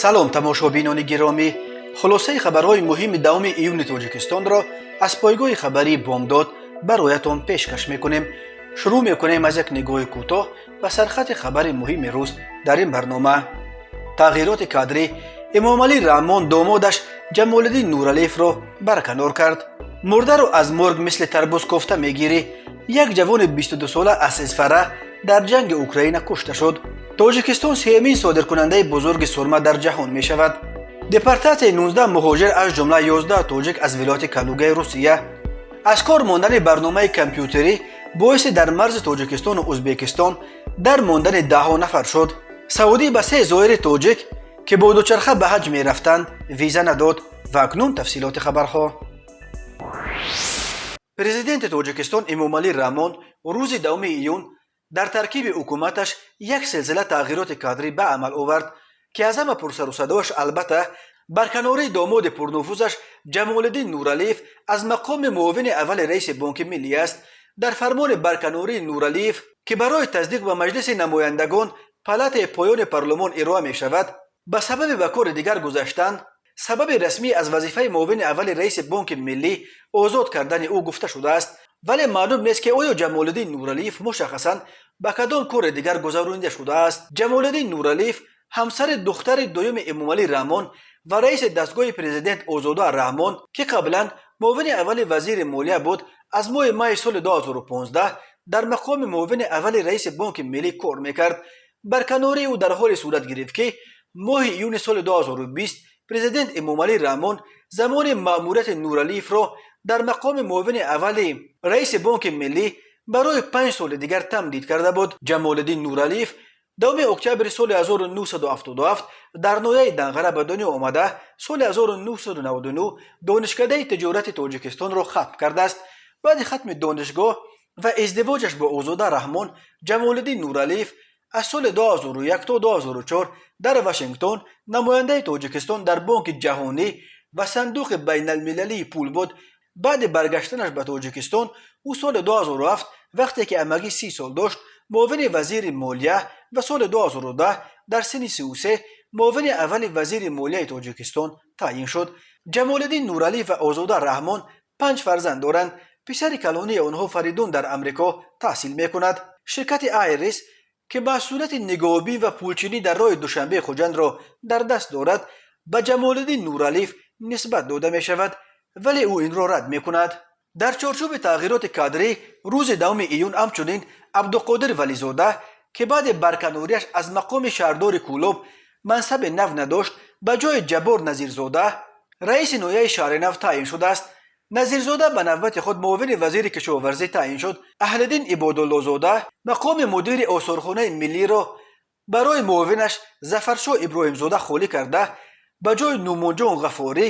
салом тамошобинони гиромӣ, хулосаи хабарҳои муҳими 2 июни тоҷикистонро аз пойгоҳи хабарии бомдод бароятон пешкаш мекунем. шурӯъ мекунем аз як нигоҳи кӯтоҳ ба сархати хабари муҳими рӯз дар ин барнома. тағйироти кадрӣ: эмомалӣ раҳмон домодаш ҷамолиддин нуралиевро барканор кард. мурдаро аз морг мисли тарбуз кофта мегирӣ. як ҷавони 22 сола асизфара дар ҷанги Украина кушта шуд. тоҷикистон сеюмин содиркунандаи бузурги сурма дар ҷаҳон мешавад. депортатсияи 19 муҳоҷир аз ҷумла 11 тоҷик аз вилояти Калугаи Русия. аз кор мондани барномаи компютерӣ боиси дар марзи Тоҷикистону Ӯзбекистон дар мондани даҳҳо нафар шуд. Саудӣ ба 3 зоири тоҷик ки бо дучарха ба ҳаҷ мерафтанд виза надод. ва акнун тафсилоти хабарҳо. президенти Тоҷикистон Эмомалӣ Раҳмон рӯзи 2 июн дар таркиби ҳукуматаш як силсила тағйироти кадрӣ ба амал овард ки аз ҳама пурсарусадош албатта барканории домоди пурнуфузаш Ҷамолиддин Нуралиев аз мақоми муовини аввали раиси Бонки Миллӣ аст. дар фармони барканории Нуралиев ки барои тасдиқ ба маҷлиси намояндагон палатаи поёни парлумон ироа мешавад, ба сабаби ба кори дигар гузаштан, сабаби расмӣ аз вазифаи муовини аввали раиси Бонки Миллӣ озод кардани ӯ гуфта шудааст. вале маълум нест ки оё Ҷамолиддин Нуралиев мушаххасан ба кадом кори дигар гузаронида шудааст. Ҷамолиддин Нуралиев ҳамсари духтари дуюми Эмомалӣ Раҳмон ва раиси дастгоҳи президент Озода Раҳмон ки қаблан муовини аввали вазири молия буд, аз моҳи майи соли 2015 дар мақоми муовини аввали раиси Бонки Миллӣ кор мекард. барканории ӯ дар ҳоле сурат гирифт ки моҳи июни соли 2020 президент Эмомалӣ Раҳмон замони маъмурияти Нуралиевро дар мақоми муовини аввали раиси Бонки Миллӣ барои 5 соли дигар тамдид карда буд. Ҷамолиддин Нуралиев 2 октябри соли 1977 дар ноҳияи Данғара ба дунё омада, соли 1999 донишкадаи тиҷорати Тоҷикистонро хатм кардааст. баъди хатми донишгоҳ ва издивоҷаш бо Озода Раҳмон, Ҷамолиддин Нуралиев аз соли 2001 то 2004 дар Вашингтон намояндаи Тоҷикистон дар Бонки ҷаҳонӣ ва Сандуқи байналмилалии пул буд. баъди баргаштанаш ба Тоҷикистон, ӯ соли 2007 вақте ки амагӣ 30 сол дошт, муовини вазири молия ва соли 2010 дар синни 33 муовини аввали вазири молияи Тоҷикистон таъин шуд. Ҷамолиддин Нуралиев ва Озода Раҳмон 5 фарзанд доранд. писари калонии онҳо Фаридун дар Амрико таҳсил мекунад. ширкати Айрис ки масъулияти нигоҳубин ва пулчинӣ дар роҳи Душанбеи Хуҷандро дар даст дорад, ба Ҷамолиддин Нуралиев нисбат дода мешавад, вале ӯ инро рад мекунад. дар чорчӯби тағйироти кадрӣ рӯзи 2 июн ҳамчунин Абдуқодир Вализода ки баъди барканориаш аз мақоми шаҳрдори Кӯлоб мансаби нав надошт, ба ҷои Ҷаббор Назирзода раиси ноҳияи Шаҳри Нав таъин шудааст. Назирзода ба навбати худ муовини вазири кишоварзӣ таъин шуд. Аҳлиддин Ибодуллозода мақоми мудири осорхонаи миллиро барои муовинаш Зафаршоҳ Иброҳимзода холӣ карда, ба ҷои Нумонҷон Ғафорӣ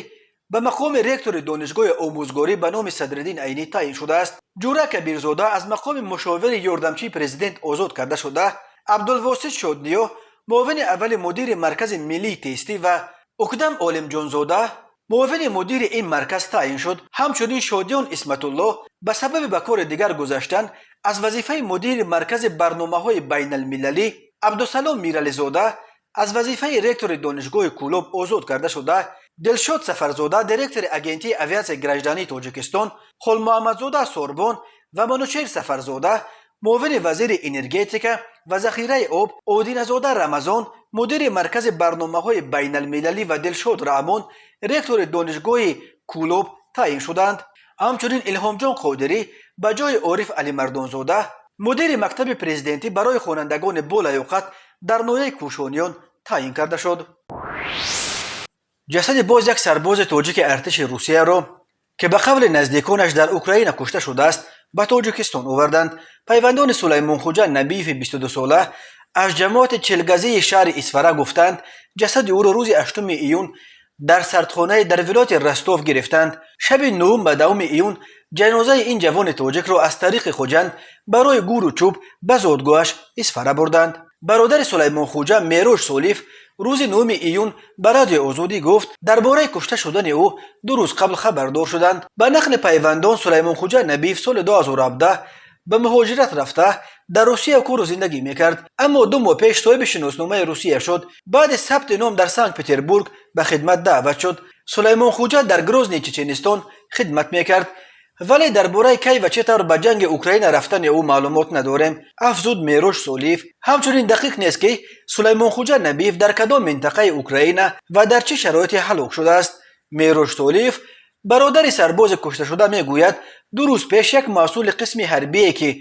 ба мақоми ректори донишгоҳи омӯзгорӣ ба номи Садриддин Айнӣ таъин шудааст. ҷура Кабирзода аз мақоми мушовири ёрдамчии президент озод карда шуда. Абдулвосит Шодниё муовини аввали мудири маркази миллии тестӣ ва Укдам Олимҷонзода муовини мудири ин марказ таъин шуд. ҳамчунин Шодиён Исматуллоҳ ба сабаби ба кори дигар гузаштан аз вазифаи мудири маркази барномаҳои байналмилалӣ. Абдусалом Мирализода аз вазифаи ректори донишгоҳи Кӯлоб озод карда шуда. Дилшод Сафарзода директори агентии авиатсияи граждании Тоҷикистон, Холмуҳаммадзода Сорбон ва Манучер Сафарзода муовини вазири энергетика ва захираи об, Одиназода Рамазон мудири маркази барномаҳои байналмилалӣ ва Дилшод Раҳмон ректори донишгоҳи Кӯлоб таъин шуданд. ҳамчунин Илҳомҷон Қодирӣ ба ҷои Ориф Алимардонзода мудири мактаби президентӣ барои хонандагони болаёқат дар ноҳияи Кӯшониён таъин карда шуд. ҷасади боз як сарбози тоҷики артиши Русияро ки ба қавли наздиконаш дар Украина кушта шудааст, ба Тоҷикистон оварданд. пайвандони Сулаймонхӯҷа Набиеви 22 сола аз ҷамоати чилгазии шаҳри Исфара гуфтанд, ҷасади ӯро рӯзи 8 июн дар сардхонае дар вилояти Ростов гирифтанд. шаби 9 ба 2 июн ҷанозаи ин ҷавони тоҷикро аз тариқи Хуҷанд барои гуру чӯб ба зодгоҳаш Исфара бурданд. бародари Сулаймонхӯҷа Мерош Солиф рӯзи 9 июн ба радиои Озодӣ гуфт, дар бораи кушта шудани ӯ 2 рӯз қабл хабардор шуданд. ба нақли пайвандон Сулаймонхӯҷа Набиев соли 2017 به مهاجرت رفته در روسیه کور و زندگی میکرد، اما 2 ماه پیش صاحب شناسنامه روسیه شد. بعد ثبت نام در سنت پتربورگ به خدمت دعوت شد. سلیمان خوجا در گروزنی چچنستان خدمت میکرد، ولی درباره کی و چطور به جنگ اوکراین رفتن او معلومات نداریم، افزود میروش سولیف. همچنین دقیق نیست که سلیمان خوجا نبیف در کدام منطقه اوکراین و در چه شرایطی هلاک شده است. میروش سولیف برادر سرباز کشته شده میگوید 2 روز پیش یک مسئول قسم حربی که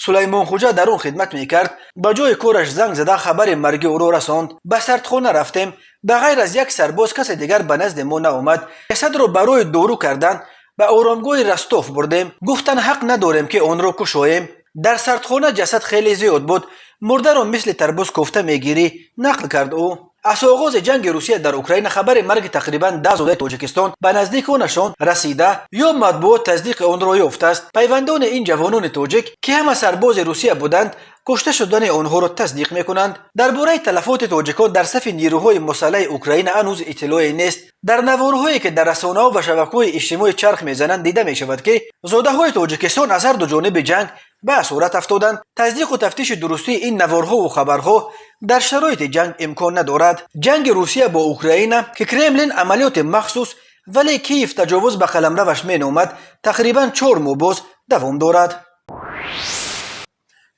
سلیمان خوجا در اون خدمت میکرد به جای کورش زنگ زده خبر مرگ او را رساند. به سردخانه رفتیم، به غیر از یک سرباز کس دیگر به نزد ما نآمد. جسد را برای دورو کردن به آرامگاه رستوف بردیم. گفتن حق نداریم که آن را کشاییم. در سردخانه جسد خیلی زیاد بود، مرده را مثل تربوز کوفته میگیری، نقل کرد او. از آغاز جنگ روسیه در اوکراین خبر مرگ تقریبا 10 زاده تاجیکستان به نزدیک آنشان رسیده یا مطبوعات تصدیق آن را یافته است. پیوندان این جوانان تاجیک که همه سرباز روسیه بودند کشته شدن آنها را تصدیق میکنند. درباره تلفات تاجیکان در صف نیروهای مسلح اوکراین هنوز اطلاعی نیست. در نوارهایی که در رسانه‌ها و شبکه‌های اجتماعی چرخ میزنند دیده میشود که زاده‌های تاجیکستان از هر دو جانب جنگ به اسارت افتادند. تصدیق و تفتیش درستی این نوارها و خبرها در شرایط جنگ امکان ندارد. جنگ روسیه با اوکراین که کرملین عملیات مخصوص ولی کیف تجاوز به قلمروش مینامد تقریبا 4 ماه باز دوام دارد.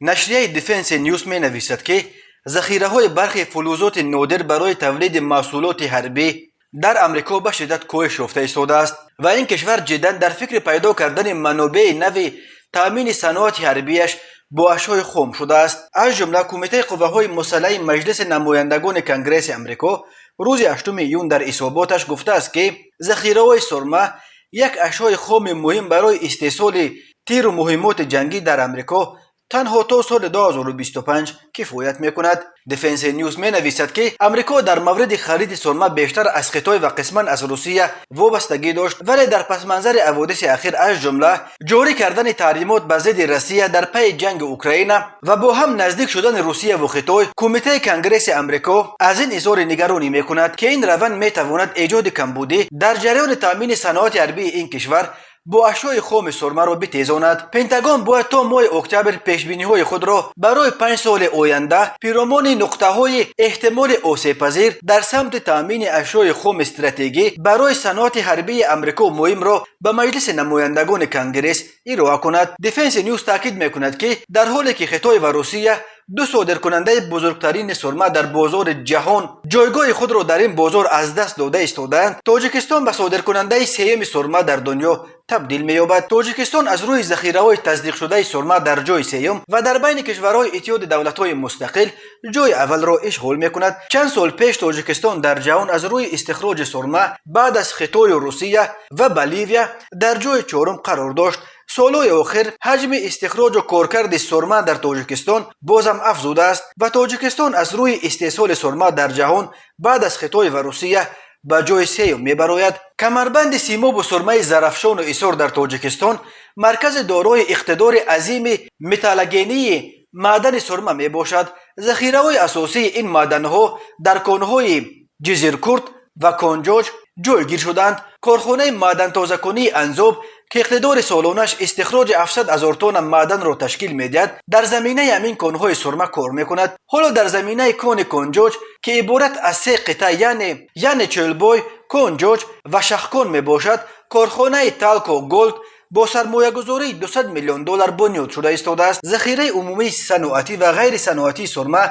نشریه دیفنس نیوز می نویسد که ذخیره های برخی فلزات نادر برای تولید محصولات حربی در امریکا به شدت کاهش یافته ایستاده است و این کشور جدا در فکر پیدا کردن منابع نوی تامین صنعت حربیش با اشیاء خام شده است. از جمله کمیته قوه‌های مسلح مجلس نمایندگان کنگره امریکا روز 8 ایون در حساباتش گفته است که ذخیره‌های سرمه یک اشیاء خام مهم برای استحصال تیر و مهمات جنگی در امریکا تنها تا سال 2025 کفایت میکند. دیفنس نیوز می نویسد که امریکا در مورد خرید سرمه بیشتر از خطای و قسما از روسیه وابستگی داشت، ولی در پس منظر حوادث اخیر از جمله جاری کردن تحریمات به ضد روسیه در پی جنگ اوکراین و با هم نزدیک شدن روسیه و خطای، کمیته کنگره امریکا از این اظهار نگرانی میکند که این روند میتواند ایجاد کمبودی در جریان تامین صنعت حربی این کشور با اشیاء خام سرمه را بتیزاند. پنتاگون باید تا ماه اکتبر پیشبینی‌های خود را برای 5 سال آینده پیرامون نقطه‌های احتمال آسیب‌پذیر در سمت تامین اشیاء خام استراتژیکی برای صنعت حربی امریکا مهم را به مجلس نمایندگان کنگرس ارائه کند. دیفنس نیوز تاکید می‌کند که در حالی که خطای و روسیه 2 صادرکننده بزرگترین سرمه در بازار جهان جایگاه خود را در این بازار از دست داده ایستادند، تاجیکستان به صادرکننده سوم سرمه در دنیا تبدیل می‌یابد. تاجیکستان از روی ذخیره‌های تصدیق شده سرمه در جای سوم و در بین کشورهای اتحاد دولت‌های مستقل جای اول را اشغال می‌کند. چند سال پیش تاجیکستان در جهان از روی استخراج سرمه بعد از خطای روسیه و بولیویا در جای 4 قرار داشت. سالهای آخر حجم استخراج و کارکرد سرمه در تاجیکستان بازم افزوده است و تاجیکستان از روی استحصال سرمه در جهان بعد از خطای و روسیه به جای 3 میبراید. کمربند سیماب و سرمه زرافشان و ایثار در تاجیکستان مرکز دارای اقتدار عظیم متالگنی معدن سرمه می باشد. ذخیره‌های اساسی این معدن‌ها در کان‌های جزیرکورد و کانجاج جایگیر شدند. کارخانه معدن تازه‌کنی انزاب که اقتدار سالانش استخراج 700,000 تن معدن را تشکیل می‌دهد در زمینه همین کان‌های سرمه کار می‌کند. حالا در زمینه کان کانجاج که عبارت از 3 قطعه یعنی چلبای، کانجاج و شخکان میباشد، کارخانه تالکو گولد با سرمایه‌گذاری 200 میلیون دلار بنیاد شده ایستاده است. ذخیره عمومی صنعتی و غیر صنعتی سرمه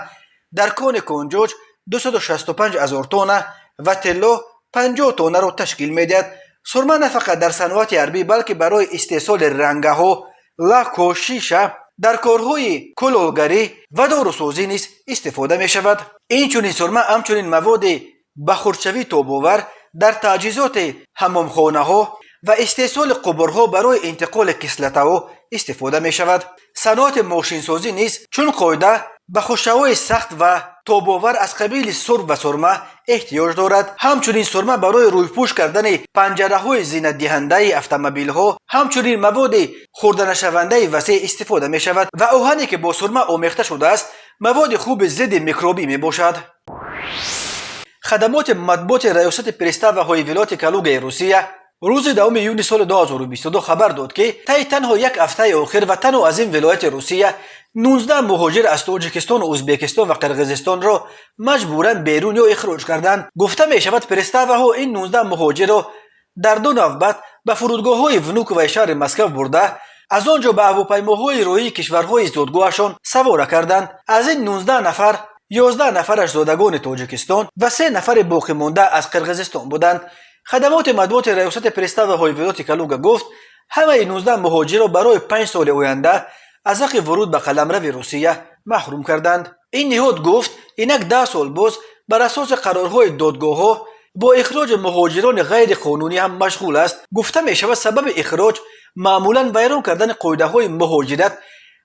در کان کانجاج 265,000 تن و طلا 50 تن را تشکیل می‌دهد. سرمه نه فقط در صنعت حربی بلکه برای استحصال رنگ‌ها، لاک و شیشه در کارهای کلالگری و داروسازی نیز استفاده می شود. این چنین سرمه همچنین مواد بخورشوی تاب‌آور در تجهیزات حمامخانه‌ها و استحصال قبرها برای انتقال کسلت‌ها استفاده می شود. صنعت ماشینسازی نیز چون قاعده به خوشه‌های سخت و تاب‌آور از قبیل سرب و سرمه احتیاج دارد. همچنین سرمه برای رویپوش کردن پنجره‌های زینت دهنده اتومبیل‌ها همچنین مواد خورده نشونده وسیع استفاده می شود و آهنی که با سرمه آمیخته شده است مواد خوب ضد میکروبی می باشد. خدمات مطبوعات ریاست پرستان و حیوانات کلوگ روسیه روز 2 ایون سال 2022 خبر داد که طی تنها یک هفته آخر و تنها از این ولایت روسیه 19 مهاجر از تاجیکستان و ازبکستان و قرقیزستان را مجبوراً بیرون یا اخراج کردند. گفته می شود پرستاوها این 19 مهاجر را در دو نوبت به فرودگاه‌های ونوک و شهر مسکو برده از آنجا به هواپیماهای روی کشورهای زادگاهشان سوار کردند. از این 19 نفر 11 نفرش زادگان تاجیکستان و 3 نفر باقی مانده از قرقیزستان بودند. خدمات مطبوعات ریاست پرستاوهای ولایت کالوگا گفت همه 19 مهاجر را برای 5 سال آینده از حق ورود به قلمرو روسیه محروم کردند. این نهاد گفت اینک 10 سال باز بر اساس قرارهای دادگاه‌ها با اخراج مهاجران غیر قانونی هم مشغول است. گفته می شود سبب اخراج معمولاً ویران کردن قاعده‌های مهاجرت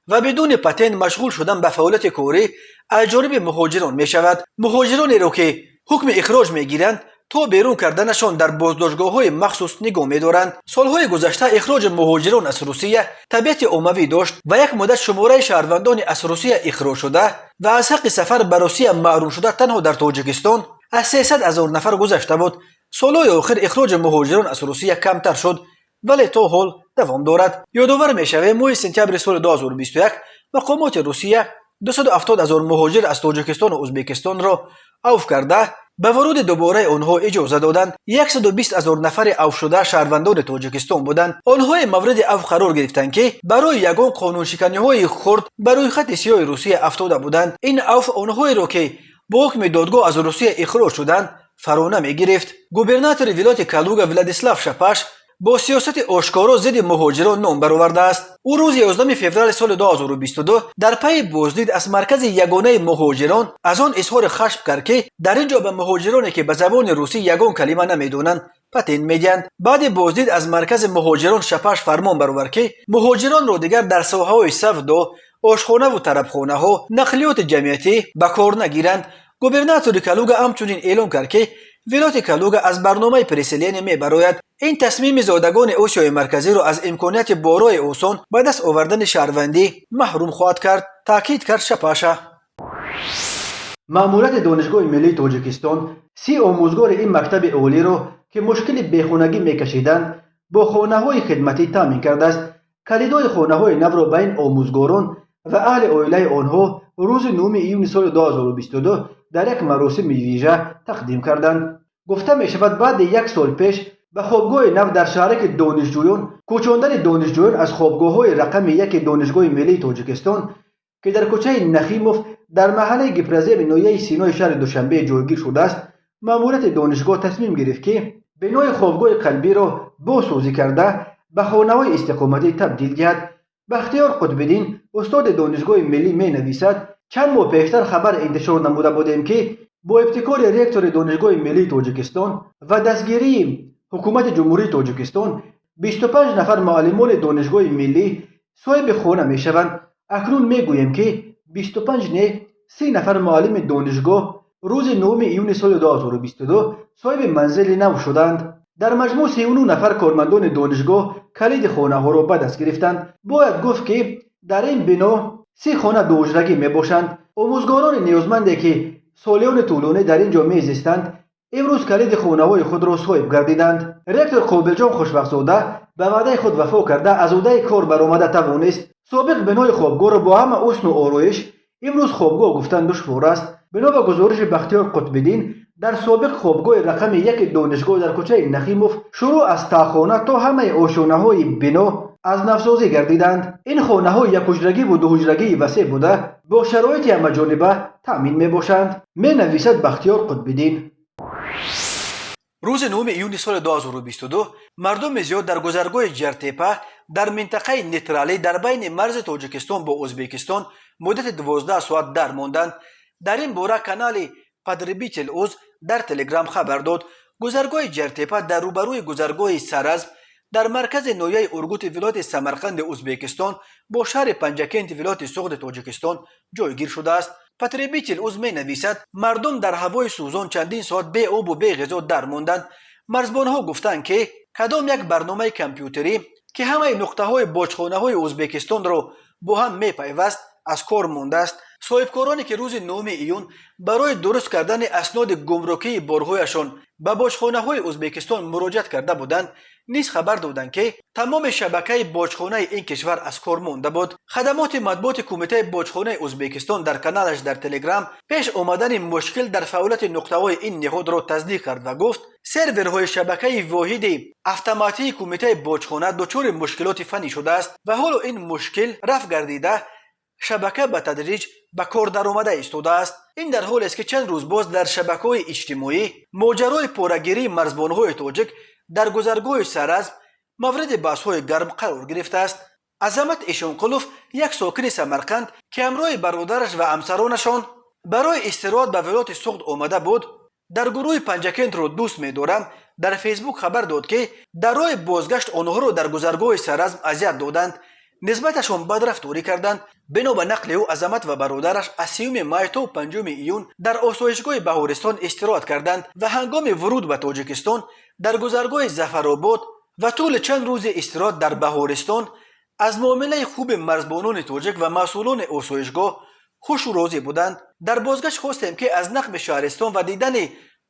و بدون پتن مشغول شدن به فعالیت کاری از جانب مهاجران می شود. مهاجرانی را که حکم اخراج می گیرند تا بیرون کردنشان در بازداشتگاه‌های مخصوص نگاه می‌دارند. سالهای گذشته اخراج مهاجران از روسیه طبیعت عمومی داشت و یک مدت شماره شهروندان از روسیه اخراج شده و از حق سفر به روسیه محروم شده تنها در تاجیکستان از 300,000 نفر گذشته بود. سالهای آخر اخراج مهاجران از روسیه کمتر شد ولی تا حال دوام دارد. یادآور می‌شویم ماه سپتامبر سال 2021 مقامات روسیه 270,000 مهاجر از تاجیکستان و ازبکستان را عفو کرده به ورود دوباره آنها اجازه دادند. 120,000 نفر عفو شده شهروندان تاجیکستان بودند. آنها مورد عفو قرار گرفتند که برای یگان قانون شکنی‌های خرد بر خط سیاه روسیه افتاده بودند. این عفو آنهایی را که با حکم دادگاه از روسیه اخراج شدند فرا نمی‌گرفت. گوبرناتور ولایت کالوگا ولادیسلاو شپاش با سیاست آشکارا ضد مهاجران نام برآورده است. او روز 11 فوریه سال 2022 در پی بازدید از مرکز یگانه مهاجران از آن اظهار خشم کرد که در اینجا به مهاجرانی که به زبان روسی یگان کلمه نمیدونند پتن میدهند. بعد بازدید از مرکز مهاجران شپاش فرمان برآورد که مهاجران را دیگر در ساحه‌های سفت و آشخانه و طربخانه ها نقلیات جمعیتی به کار نگیرند. گوبرناتور کالوگا همچنین اعلام کرد که ولایت کالوگا از برنامه پرسلین میبراید. این تصمیم زادگان آسیای مرکزی را از امکانیت بارای آسان به دست آوردن شهروندی محروم خواهد کرد، تاکید کرد شپاشا. ماموریت دانشگاه ملی تاجیکستان 30 آموزگار این مکتب عالی را که مشکل بیخانگی میکشیدند با خانه‌های خدمتی تامین کرده است. کلیدهای خانه‌های نو را بین آموزگاران و اهل عائله آنها روز 9 ایون سال 2022 در یک مراسم ویژه تقدیم کردند. گفته می شود بعد 1 سال پیش به خوابگاه نو در شهرک دانشجویان کوچاندن دانشجویان از خوابگاه‌های رقم 1 دانشگاه ملی تاجیکستان که در کوچه نخیموف در محله گپرزیم نویه سینای شهر دوشنبه جایگیر شده است، ماموریت دانشگاه تصمیم گرفت که بنای خوابگاه قلبی را بازسازی کرده به خانه‌های استقامتی تبدیل گردد. بختیار قطب‌الدین استاد دانشگاه ملی می نویسد چند ماه پیشتر خبر انتشار نموده بودیم که با ابتکار رکتور دانشگاه ملی تاجیکستان و دستگیری حکومت جمهوری تاجیکستان 25 نفر معلمان دانشگاه ملی صاحب خانه می شوند. اکنون می گوییم که 25 نه 30 نفر معلم دانشگاه روز 9 ایون سال 2022 صاحب منزل نو شدند. در مجموع 39 نفر کارمندان دانشگاه کلید خانه ها را به دست گرفتند. باید گفت که در این بنا 30 خانه دو حجرگی می باشند. آموزگاران نیازمندی که سالیان طولانی در اینجا می زیستند امروز کلید خانه‌های خود را صاحب گردیدند. رکتور قابلجان خوشبخت‌زاده به وعده خود وفا کرده از عهده کار برآمده توانست. سابق بنای خوابگاه را با همه حسن و آرایش امروز خوابگاه گفتن دشوار است. بنا به گزارش بختیار قطب‌الدین در سابق خوابگاه رقم 1 دانشگاه در کوچه نخیموف شروع از تاخانه تا همه آشانه‌های بنا از نوسازی گردیدند. این خانه‌ها یک حجرگی و دو حجرگی وسیع بوده با شرایط همه‌جانبه تامین می‌باشند. می نویسد بختیار قطب‌الدین. روز 9 ایون سال 2022 مردم زیاد در گذرگاه جرتیپا در منطقه نیترالی در بین مرز تاجیکستان با ازبکستان مدت 12 ساعت در ماندند. در این باره کانال پادربیچل اوز در تلگرام خبر داد گذرگاه جرتیپا در روبروی گذرگاه سرزم در مرکز نویه ارگوت ولایت سمرقند ازبکستان با شهر پنجکنت ولایت سغد تاجیکستان جایگیر شده است. پاتریبیچل اوز می نویسد مردم در هوای سوزان چندین ساعت بی آب و بی غذا در ماندند. مرزبانها گفتند که کدام یک برنامه کامپیوتری که همه نقطه های باجخانه های ازبکستان را با هم می پیوست از کار مانده است. صاحبکارانی که روز 9 ایون برای درست کردن اسناد گمرکی بارهایشان به باجخانه‌های ازبکستان مراجعت کرده بودند نیز خبر دادند که تمام شبکه باجخانه این کشور از کار مانده بود. خدمات مطبوعات کمیته باجخانه ازبکستان در کانالش در تلگرام پیش آمدن مشکل در فعالیت نقطه‌های این نهاد را تصدیق کرد و گفت سرورهای شبکه واحد اتوماتیک کمیته باجخانه دچار مشکلات فنی شده است و حالا این مشکل رفع گردیده شبکه به تدریج به کار درآمده ایستاده است. این در حالی است که چند روز باز در شبکه‌های اجتماعی ماجرای پاره‌گیری مرزبان‌های تاجیک در گذرگاه سرز مورد بحث‌های گرم قرار گرفته است. عظمت ایشانقلوف یک ساکن سمرقند که همراه برادرش و همسرانشان برای استراحت به ولایت سوخت آمده بود در گروه پنجکند را دوست می‌دارم در فیسبوک خبر داد که در راه بازگشت آنها را در گذرگاه سرز اذیت دادند، نسبتشان بدرفتاری کردند. بنا به نقل او عظمت و برادرش از 3 مای تا 5 ایون در آسایشگاه بهارستان استراحت کردند و هنگام ورود به تاجیکستان در گذرگاه ظفرآباد و طول چند روز استراحت در بهارستان از معامله خوب مرزبانان تاجیک و مسئولان آسایشگاه خوش و راضی بودند. در بازگشت خواستیم که از نقب شهرستان و دیدن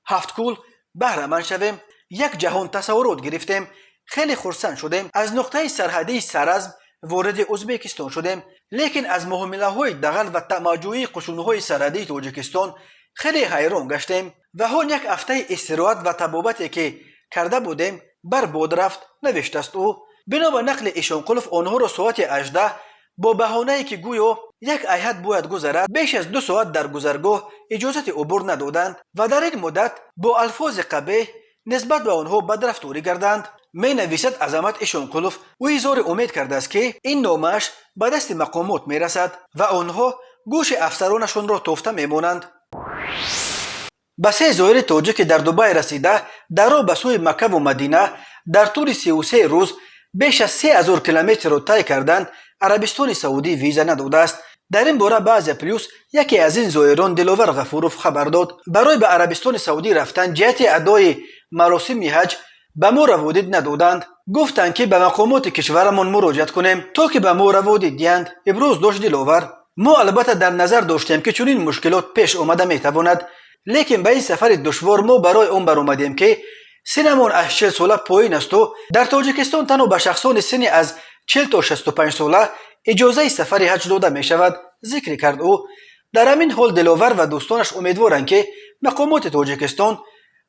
هفت کول بهره مند شویم. یک جهان تصورات گرفتیم. خیلی خرسند شدیم. از نقطه سرحدی سرزم وارد ازبکستان شدیم، لیکن از معامله‌های دغل و طمع‌جویی قشون‌های سرحدی تاجیکستان خیلی حیران گشتیم و هان یک هفته استراحت و طبابتی که کرده بودیم برباد رفت، نوشته است او. بنا به نقل ایشانقلوف آنها را ساعت 18 با بهانه‌ای که گویا یک هیئت باید گذرد بیش از 2 ساعت در گذرگاه اجازت عبور ندادند و در این مدت با الفاظ قبیح نسبت به آنها بدرفتاری کردند. می نویسد عظمت ایشانقلوف او اظهار امید کرده است که این نامش به دست مقامات می رسد و آنها گوش افسرانشان را تافته می مانند. به 3 زائر تاجیک در دبی رسیده در راه به سوی مکه و مدینه در طول 33 روز بیش از 3000 کیلومتر را طی کردند عربستان سعودی ویزا نداده است. در این باره بعض پلیس یکی از این زائران دلاور غفوروف خبر داد برای به عربستان سعودی رفتن جهت ادای مراسم حج به ما روادید ندادند. گفتند که به مقامات کشورمان مراجعت کنیم تا که به ما روادید دهند. ابراز داشت دلاور. ما البته در نظر داشتیم که چنین مشکلات پیش آمده میتواند، لیکن به این سفر دشوار ما برای آن برآمدیم که سنمان از 40 ساله پایین است و در تاجیکستان تنها به شخصان سنی از 40 تا 65 ساله اجازه سفر حج داده می شود، ذکر کرد او. در همین حال دلاور و دوستانش امیدوارند که مقامات تاجیکستان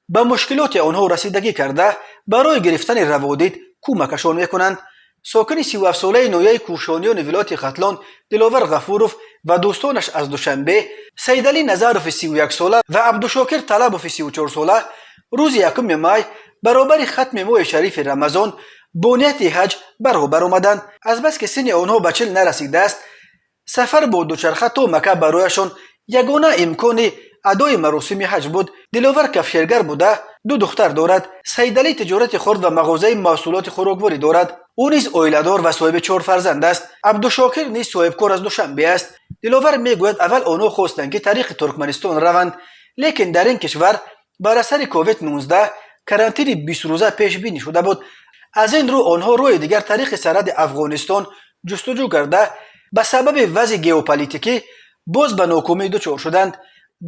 به مشکلات آنها رسیدگی کرده برای گرفتن روادید کمکشان میکنند. ساکن 37 ساله نویه کوشانیان ولایت ختلان دلاور غفوروف و دوستانش از دوشنبه سیدعلی نظروف 31 ساله و عبدالشاکر طلبوف 34 ساله روز 1 مای برابر ختم ماه شریف رمضان با نیت حج برابر آمدند. از بس که سن آنها به 40 نرسیده است سفر با دوچرخه تا مکه برایشان یگانه امکان ادای مراسم حج بود. دلاور کفشیرگر بوده، 2 دختر دارد. سیدعلی تجارت خرد و مغازه محصولات خوراکواری دارد. او نیز عائله‌دار و صاحب 4 فرزند است. عبدالشاکر نیز صاحب کار از دوشنبه است. دلاور میگوید اول آنها خواستند که طریق ترکمنستان روند، لیکن در این کشور بر اثر کووید 19 کرانتین 20 روزه پیش بینی شده بود. از این رو آنها روی دیگر طریق سرحد افغانستان جستجو کرده به سبب وضع ژئوپلیتیکی باز به ناکامی دچار شدند.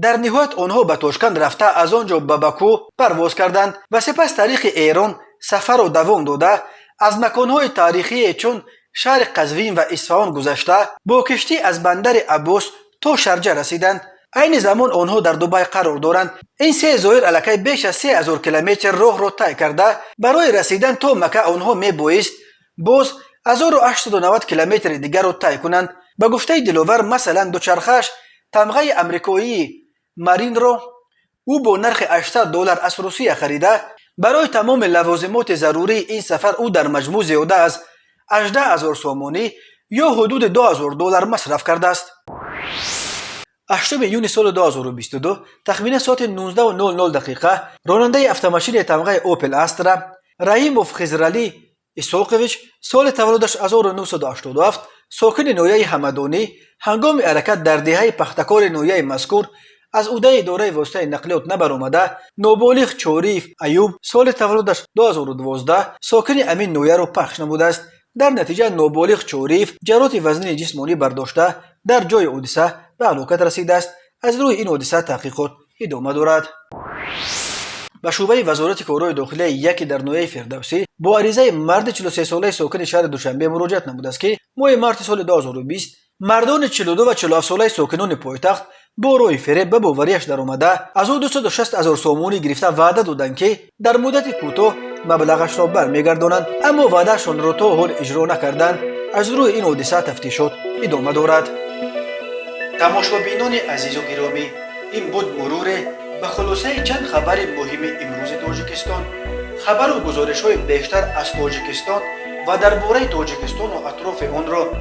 در نهایت آنها به تاشکند رفته از آنجا به باکو پرواز کردند و سپس طریق ایران سفر را دوام داده از مکانهای تاریخی چون شهر قزوین و اصفهان گذشته با کشتی از بندر عباس تا شارجه رسیدند. عین زمان آنها در دبی قرار دارند. این 3 زائر الکی بیش از 3000 کیلومتر راه را طی کرده برای رسیدن تا مکه آنها میبایست باز 1890 کیلومتر دیگر را طی کنند. به گفته دلاور مثلا دوچرخه‌اش تمغه امریکایی مارین را او با نرخ $800 از روسیه خریده. برای تمام لوازمات ضروری این سفر او در مجموع زیاده از 18000 سومانی یا حدود $2000 مصرف کرده است. 8 یونی سال 2022 تخمین ساعت 19:00 راننده اتومبیل تمغه اوپل استرا رحیموف خضرعلی اسحاقویچ سال تولدش 1987 ساکن نویه همدانی هنگام حرکت در دهه پختکار نویه مذکور از عهده اداره واسطه نقلیات نبرآمده نابالغ چاریف ایوب سال تولدش 2012 ساکن امین نویه را پخش نموده است. در نتیجه نابالغ چوریف جراحات وزنی جسمانی برداشته در جای حادثه به هلاکت رسیده است. از روی این حادثه تحقیقات ادامه دارد. به شعبه وزارت کارهای داخلی یکی در نوحه فردوسی با عریضه مرد 43 ساله ساکن شهر دوشنبه مراجعت نموده است که ماه مارس سال 2020 مردان 42 و 47 ساله ساکنان پایتخت با روی فریب به باوریش در آمده از او 260,000 سومونی گرفته وعده دادند که در مدت کوتاه مبلغش را برمیگردانند، اما وعدهشان را تا حال اجرا نکردند. از روی این حادثه تفتیشات ادامه دارد. تماشابینان عزیز و گرامی، این بود مرور به خلاصه چند خبر مهم امروز تاجیکستان. خبر و گزارش‌های بیشتر از تاجیکستان و درباره تاجیکستان و اطراف آن را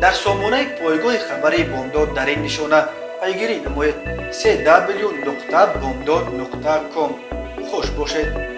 در سامانه پایگاه خبری بامداد در این نشانه پیگیری نمایید: www.bamdad.com. خوش باشید.